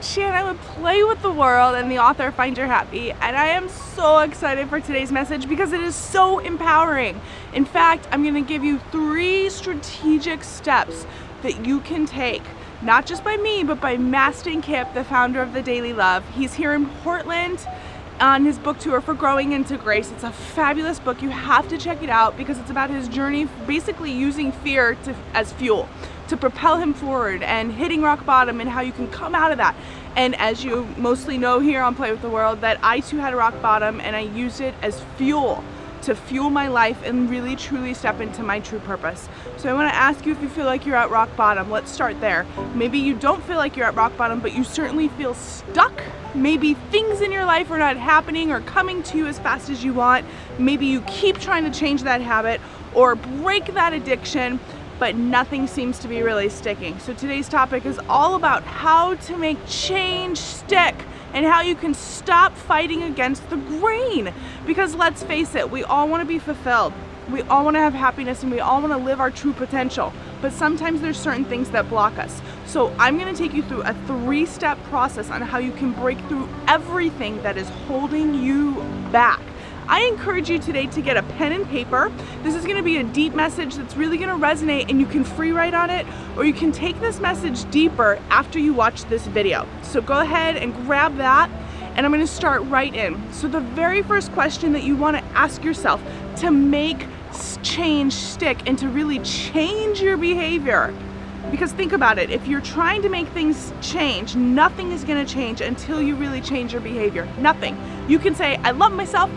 Shannon with Play with the World and the author of Find Your Happy, and I am so excited for today's message because it is so empowering. In fact, I'm going to give you 3 strategic steps that you can take, not just by me, but by Mastin Kipp, the founder of The Daily Love. He's here in Portland on his book tour for Growing into Grace. It's a fabulous book. You have to check it out because it's about his journey basically using fear as fuel to propel him forward and hitting rock bottom and how you can come out of that. And as you mostly know here on Play with the World, that I too had a rock bottom and I used it as fuel to fuel my life and really truly step into my true purpose. So I want to ask you if you feel like you're at rock bottom. Let's start there. Maybe you don't feel like you're at rock bottom, but you certainly feel stuck. Maybe things in your life are not happening or coming to you as fast as you want. Maybe you keep trying to change that habit or break that addiction, but nothing seems to be really sticking. So today's topic is all about how to make change stick and how you can stop fighting against the grain. Because let's face it, we all want to be fulfilled. We all want to have happiness and we all want to live our true potential. But sometimes there's certain things that block us. So I'm going to take you through a 3-step process on how you can break through everything that is holding you back. I encourage you today to get a pen and paper. This is going to be a deep message that's really going to resonate, and you can free write on it, or you can take this message deeper after you watch this video. So go ahead and grab that, and I'm going to start right in. So the very first question that you want to ask yourself to make change stick and to really change your behavior, because think about it, if you're trying to make things change, nothing is going to change until you really change your behavior. Nothing. You can say, I love myself,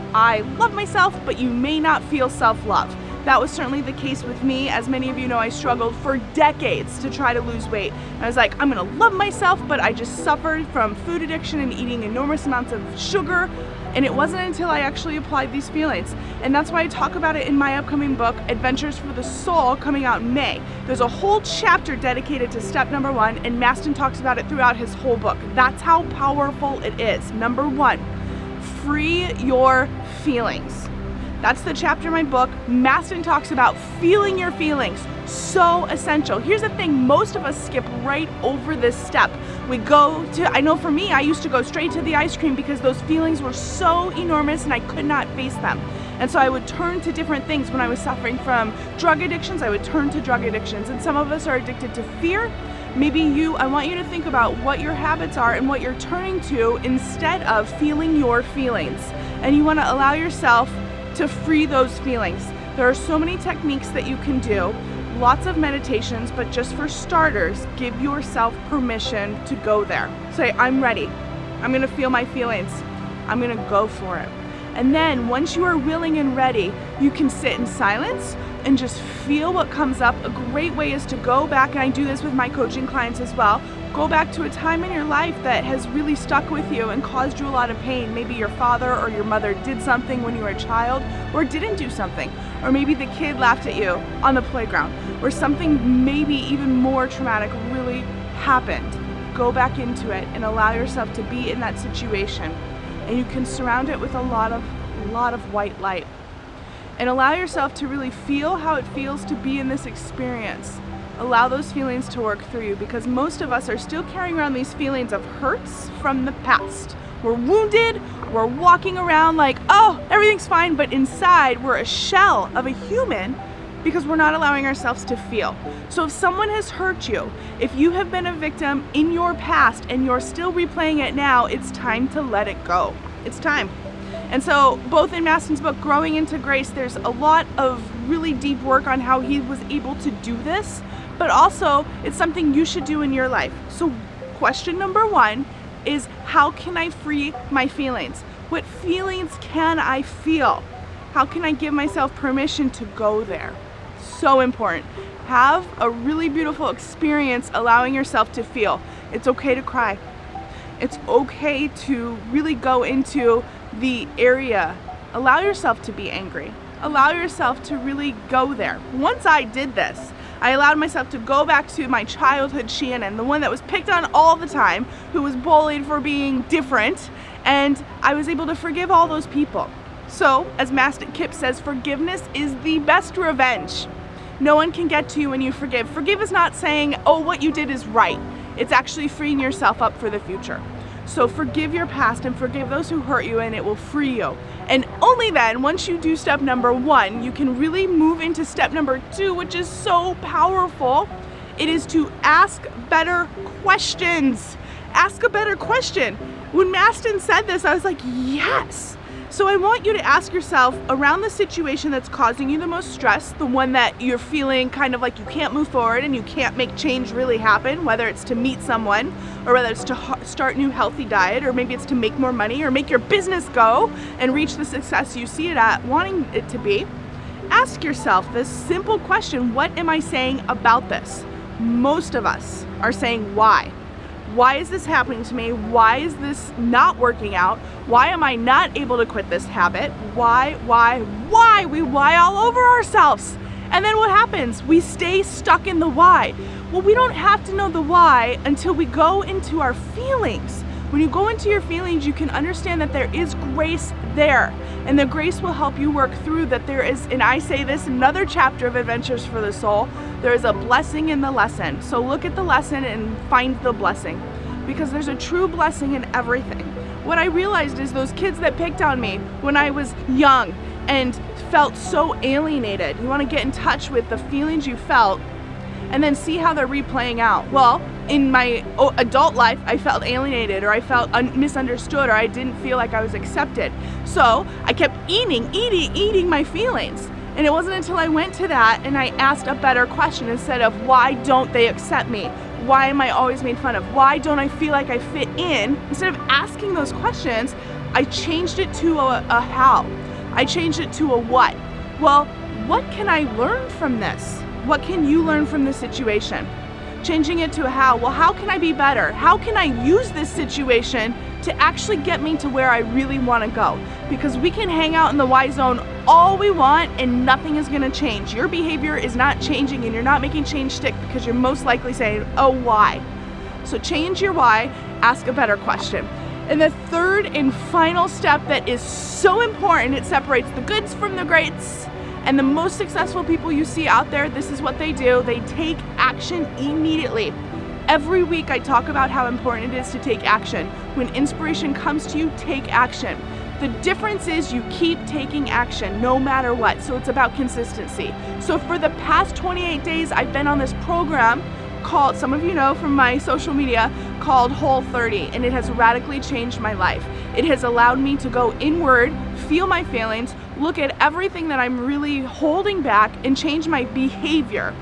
but you may not feel self-love. That was certainly the case with me. As many of you know, I struggled for decades to try to lose weight. I was like, I'm going to love myself, but I just suffered from food addiction and eating enormous amounts of sugar. And it wasn't until I actually applied these feelings. And that's why I talk about it in my upcoming book, Adventures for the Soul, coming out in May. There's a whole chapter dedicated to step number 1, and Mastin talks about it throughout his whole book. That's how powerful it is. Number 1, free your feelings. That's the chapter in my book. Mastin talks about feeling your feelings. So essential. Here's the thing, most of us skip right over this step. We go to, I know for me, I used to go straight to the ice cream because those feelings were so enormous and I could not face them. And so I would turn to different things. When I was suffering from drug addictions, I would turn to drug addictions. And some of us are addicted to fear. Maybe I want you to think about what your habits are and what you're turning to instead of feeling your feelings. And you want to allow yourself to free those feelings. There are so many techniques that you can do, lots of meditations, but just for starters, give yourself permission to go there. Say, I'm ready. I'm going to feel my feelings. I'm going to go for it. And then once you are willing and ready, you can sit in silence and just feel what comes up. A great way is to go back, and I do this with my coaching clients as well, go back to a time in your life that has really stuck with you and caused you a lot of pain. Maybe your father or your mother did something when you were a child, or didn't do something. Or maybe the kid laughed at you on the playground, or something maybe even more traumatic really happened. Go back into it and allow yourself to be in that situation. And you can surround it with a lot of white light. And allow yourself to really feel how it feels to be in this experience. Allow those feelings to work through you, because most of us are still carrying around these feelings of hurts from the past. We're wounded, we're walking around like, oh, everything's fine, but inside we're a shell of a human because we're not allowing ourselves to feel. So if someone has hurt you, if you have been a victim in your past and you're still replaying it now, it's time to let it go. It's time. And so both in Mastin's book, Growing into Grace, there's a lot of really deep work on how he was able to do this, but also it's something you should do in your life. So question number 1 is, how can I free my feelings? What feelings can I feel? How can I give myself permission to go there? So important. Have a really beautiful experience allowing yourself to feel. It's okay to cry. It's okay to really go into the area. Allow yourself to be angry. Allow yourself to really go there. Once I did this, I allowed myself to go back to my childhood Shannon, the one that was picked on all the time, who was bullied for being different, and I was able to forgive all those people. So, as Mastin Kipp says, forgiveness is the best revenge. No one can get to you when you forgive. Forgive is not saying, oh, what you did is right. It's actually freeing yourself up for the future. So forgive your past and forgive those who hurt you, and it will free you. And only then, once you do step number 1, you can really move into step number 2, which is so powerful. It is to ask better questions. Ask a better question. When Mastin said this, I was like, yes. So I want you to ask yourself around the situation that's causing you the most stress, the one that you're feeling kind of like you can't move forward and you can't make change really happen, whether it's to meet someone or whether it's to start a new healthy diet, or maybe it's to make more money or make your business go and reach the success you see it at, wanting it to be. Ask yourself this simple question: what am I saying about this? Most of us are saying why. Why is this happening to me? Why is this not working out? Why am I not able to quit this habit? Why? We why all over ourselves. And then what happens? We stay stuck in the why. Well, we don't have to know the why until we go into our feelings. When you go into your feelings, you can understand that there is grace there, and the grace will help you work through that. There is, and I say this, another chapter of Adventures for the Soul, there is a blessing in the lesson. So look at the lesson and find the blessing, because there's a true blessing in everything. What I realized is those kids that picked on me when I was young and felt so alienated, you want to get in touch with the feelings you felt and then see how they're replaying out. Well, in my adult life, I felt alienated, or I felt misunderstood, or I didn't feel like I was accepted. So I kept eating my feelings. And it wasn't until I went to that and I asked a better question instead of why don't they accept me? Why am I always made fun of? Why don't I feel like I fit in? Instead of asking those questions, I changed it to a how. I changed it to a what. Well, what can I learn from this? What can you learn from this situation? Changing it to a how. Well, how can I be better? How can I use this situation to actually get me to where I really want to go? Because we can hang out in the why zone all we want and nothing is going to change. Your behavior is not changing and you're not making change stick because you're most likely saying, oh, why? So change your why, ask a better question. And the third and final step that is so important, it separates the goods from the greats. And the most successful people you see out there, this is what they do. They take action immediately. Every week I talk about how important it is to take action. When inspiration comes to you, take action. The difference is you keep taking action no matter what. So it's about consistency. So for the past 28 days, I've been on this program called, some of you know from my social media, called Whole 30, and it has radically changed my life. It has allowed me to go inward, feel my feelings, look at everything that I'm really holding back and change my behavior.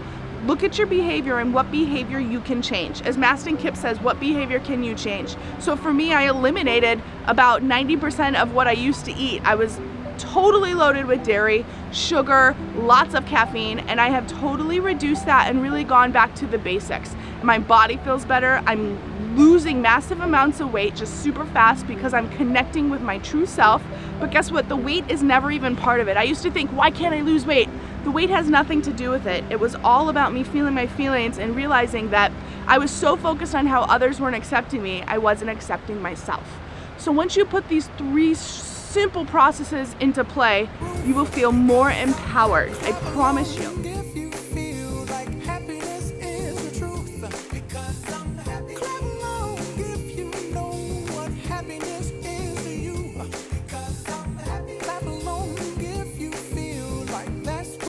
Look at your behavior and what behavior you can change. As Mastin Kipp says, what behavior can you change? So for me, I eliminated about 90% of what I used to eat. I was totally loaded with dairy, sugar, lots of caffeine, and I have totally reduced that and really gone back to the basics. My body feels better. I'm losing massive amounts of weight just super fast because I'm connecting with my true self. But guess what? The weight is never even part of it. I used to think, why can't I lose weight? The weight has nothing to do with it. It was all about me feeling my feelings and realizing that I was so focused on how others weren't accepting me, I wasn't accepting myself. So once you put these 3 simple processes into play, you will feel more empowered. I promise you.